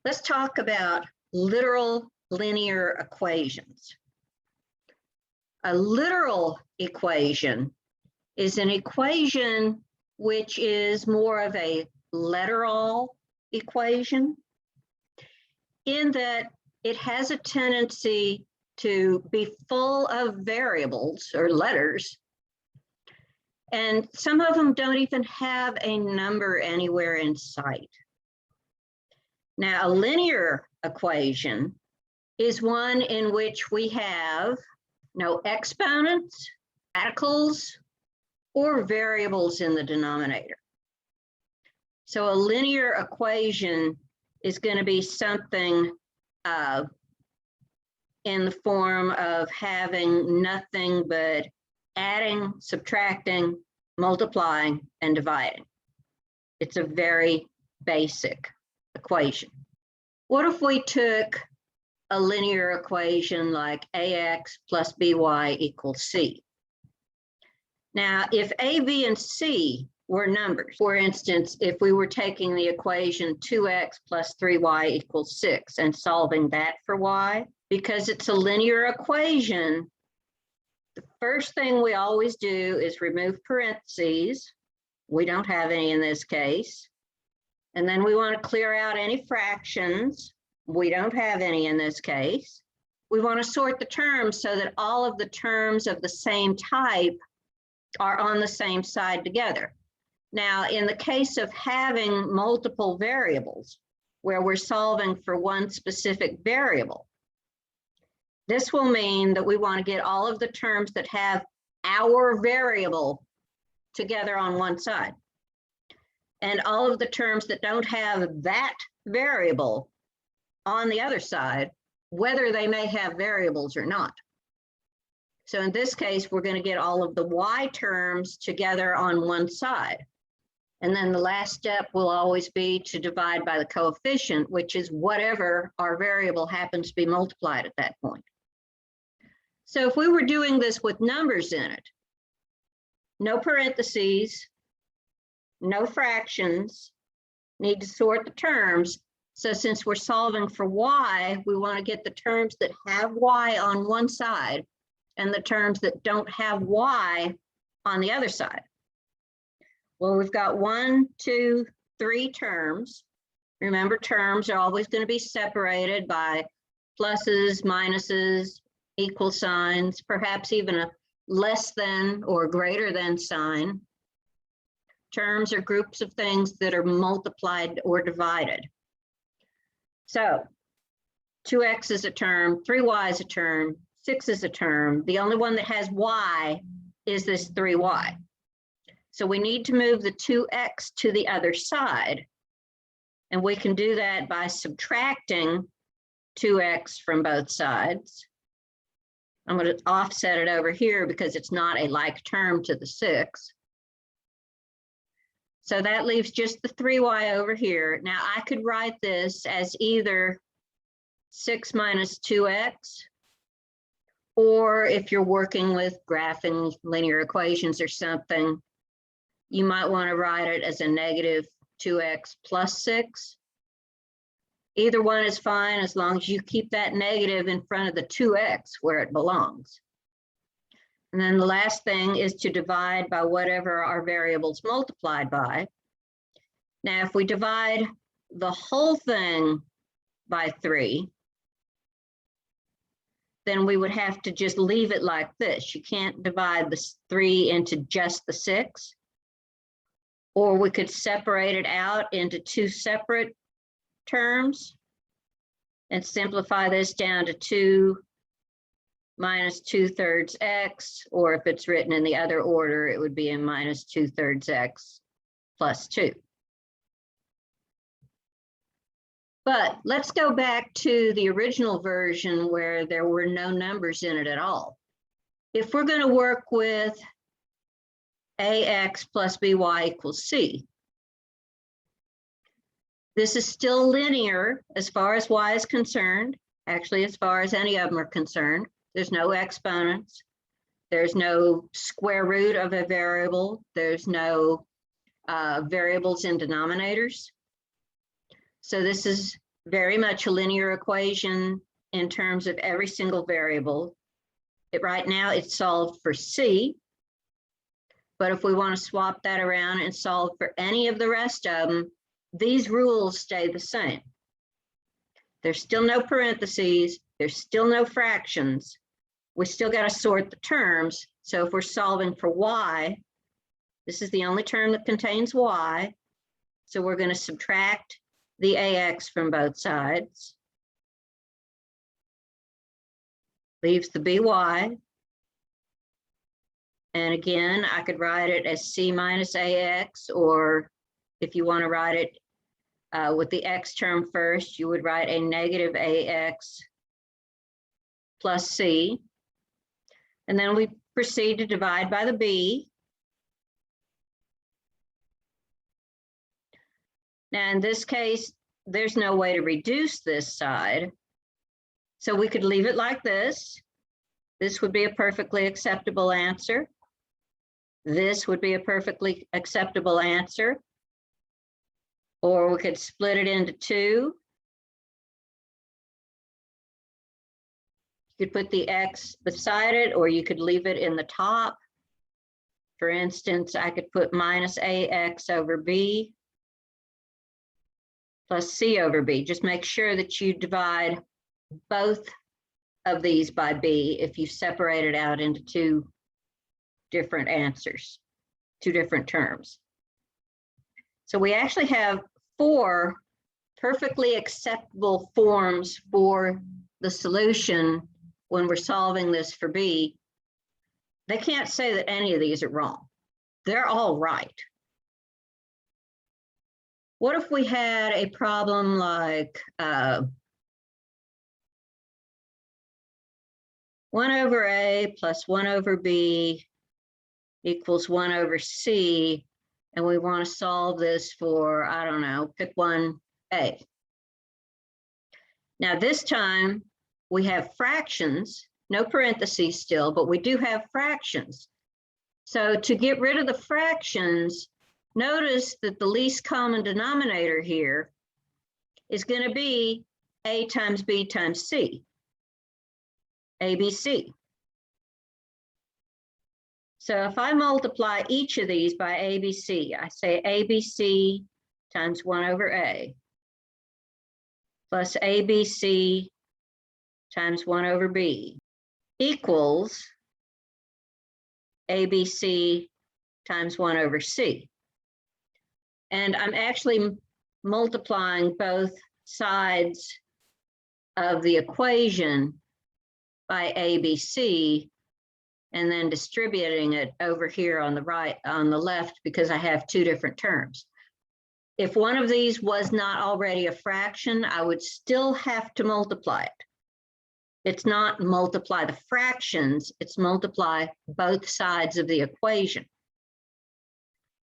Let's talk about literal linear equations. A literal equation is an equation which is more of a literal equation in that it has a tendency to be full of variables or letters, and some of them don't even have a number anywhere in sight. Now, a linear equation is one in which we have no exponents, radicals, or variables in the denominator. So a linear equation is going to be something in the form of having nothing but adding, subtracting, multiplying, and dividing. It's a very basic equation. What if we took a linear equation like ax plus by equals c? Now, if a, b, and c were numbers, for instance, if we were taking the equation 2x plus 3y equals 6 and solving that for y, because it's a linear equation, the first thing we always do is remove parentheses. We don't have any in this case. And then we want to clear out any fractions. We don't have any in this case. We want to sort the terms so that all of the terms of the same type are on the same side together. Now, in the case of having multiple variables, where we're solving for one specific variable, this will mean that we want to get all of the terms that have our variable together on one side, and all of the terms that don't have that variable on the other side, whether they may have variables or not. So in this case, we're going to get all of the y terms together on one side. And then the last step will always be to divide by the coefficient, which is whatever our variable happens to be multiplied at that point. So if we were doing this with numbers in it, no parentheses, no fractions, need to sort the terms. So since we're solving for y, we want to get the terms that have y on one side and the terms that don't have y on the other side. Well, we've got 1, 2, 3 terms. Remember, terms are always going to be separated by pluses, minuses, equal signs, perhaps even a less than or greater than sign. Terms are groups of things that are multiplied or divided. So 2x is a term, 3y is a term, 6 is a term. The only one that has y is this 3y. So we need to move the 2x to the other side. And we can do that by subtracting 2x from both sides. I'm going to offset it over here because it's not a like term to the 6. So that leaves just the 3y over here. Now I could write this as either 6 minus 2x, or if you're working with graphing linear equations or something, you might want to write it as a negative 2x plus 6. Either one is fine as long as you keep that negative in front of the 2x where it belongs. And then the last thing is to divide by whatever our variables multiplied by. Now, if we divide the whole thing by 3, then we would have to just leave it like this. You can't divide the 3 into just the 6. Or we could separate it out into 2 separate terms and simplify this down to 2 minus 2/3 x, or if it's written in the other order, it would be in minus 2/3 x plus 2. But let's go back to the original version where there were no numbers in it at all. If we're going to work with ax plus by equals c, this is still linear as far as y is concerned. Actually, as far as any of them are concerned. There's no exponents. There's no square root of a variable. There's no variables in denominators. So this is very much a linear equation in terms of every single variable. Right now it's solved for C, but if we want to swap that around and solve for any of the rest of them, these rules stay the same. There's still no parentheses, there's still no fractions. We still got to sort the terms. So if we're solving for Y, this is the only term that contains Y. So we're going to subtract the AX from both sides. Leaves the BY. And again, I could write it as C minus AX, or if you want to write it with the X term first, you would write a negative AX plus C. And then we proceed to divide by the B. Now in this case, there's no way to reduce this side. So we could leave it like this. This would be a perfectly acceptable answer. This would be a perfectly acceptable answer. Or we could split it into two. You could put the X beside it, or you could leave it in the top. For instance, I could put minus AX over B plus C over B. Just make sure that you divide both of these by B if you separate it out into two different answers, two different terms. So we actually have 4 perfectly acceptable forms for the solution when we're solving this for B. They can't say that any of these are wrong. They're all right. What if we had a problem like 1 over A plus 1 over B equals 1 over C, and we want to solve this for, I don't know, pick one A. Now this time we have fractions, no parentheses still, but we do have fractions. So to get rid of the fractions, notice that the least common denominator here is going to be A times B times C, ABC. So if I multiply each of these by ABC, I say ABC times 1 over A plus ABC times 1 over B equals ABC times 1 over C. And I'm actually multiplying both sides of the equation by ABC and then distributing it over here on the right, on the left, because I have two different terms. If one of these was not already a fraction, I would still have to multiply it. It's not multiply the fractions, it's multiply both sides of the equation.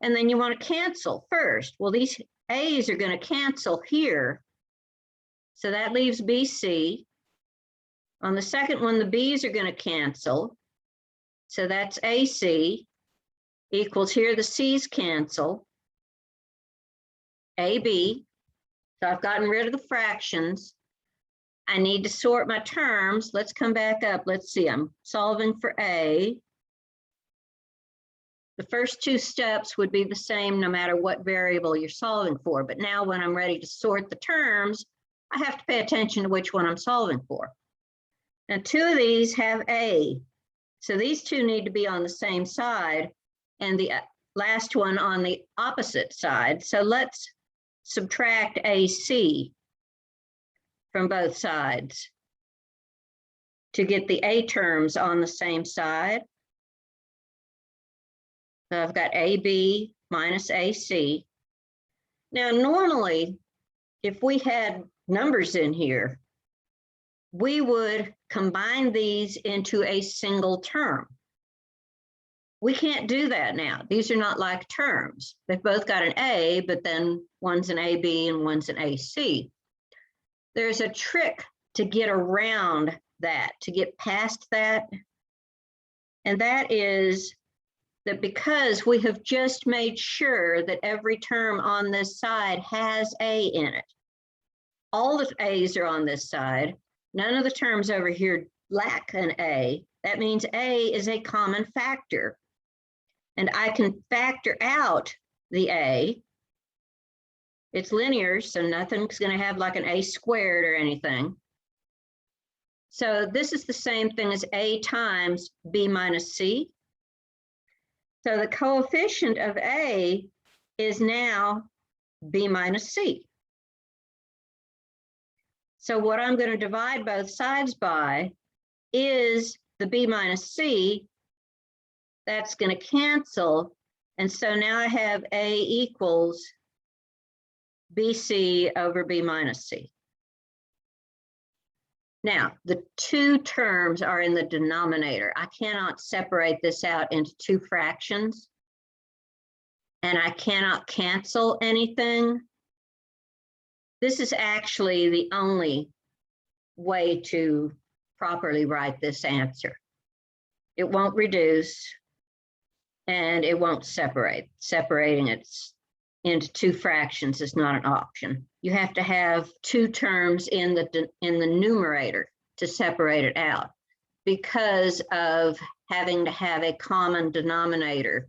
And then you want to cancel first. Well, these A's are going to cancel here. So that leaves BC. On the second one, the B's are going to cancel. So that's AC equals here, the C's cancel. AB. So I've gotten rid of the fractions. I need to sort my terms. Let's come back up. Let's see, I'm solving for A. The first two steps would be the same no matter what variable you're solving for. But now when I'm ready to sort the terms, I have to pay attention to which one I'm solving for. Now, two of these have A. So these two need to be on the same side and the last one on the opposite side. So let's subtract AC from both sides to get the A terms on the same side. So I've got AB minus AC. Now, normally, if we had numbers in here, we would combine these into a single term. We can't do that now. These are not like terms. They've both got an A, but then one's an AB and one's an AC. There's a trick to get around that, to get past that. And that is that because we have just made sure that every term on this side has A in it, all the A's are on this side. None of the terms over here lack an A. That means A is a common factor. And I can factor out the A. It's linear, so nothing's going to have like an A squared or anything. So this is the same thing as A times B minus C. So the coefficient of A is now B minus C. So what I'm going to divide both sides by is the B minus C. That's going to cancel. And so now I have A equals BC over B minus C. Now, the two terms are in the denominator. I cannot separate this out into two fractions. And I cannot cancel anything. This is actually the only way to properly write this answer. It won't reduce and it won't separate. Separating it into two fractions is not an option. You have to have two terms in the numerator to separate it out because of having to have a common denominator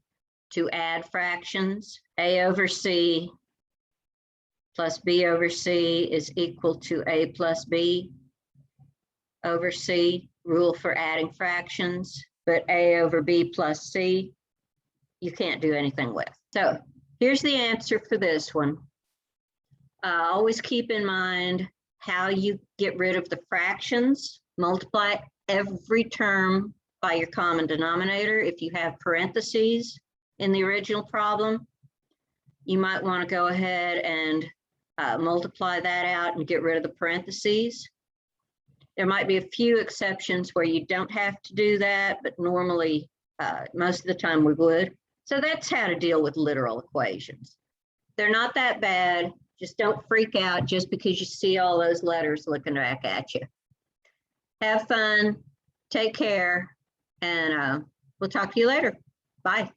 to add fractions. A over C plus B over C is equal to A plus B over C, rule for adding fractions, but A over B plus C, you can't do anything with. So here's the answer for this one. Always keep in mind how you get rid of the fractions. Multiply every term by your common denominator. If you have parentheses in the original problem, you might want to go ahead and multiply that out and get rid of the parentheses. There might be a few exceptions where you don't have to do that, but normally, most of the time we would. So that's how to deal with literal equations. They're not that bad. Just don't freak out just because you see all those letters looking back at you. Have fun, take care, and we'll talk to you later. Bye.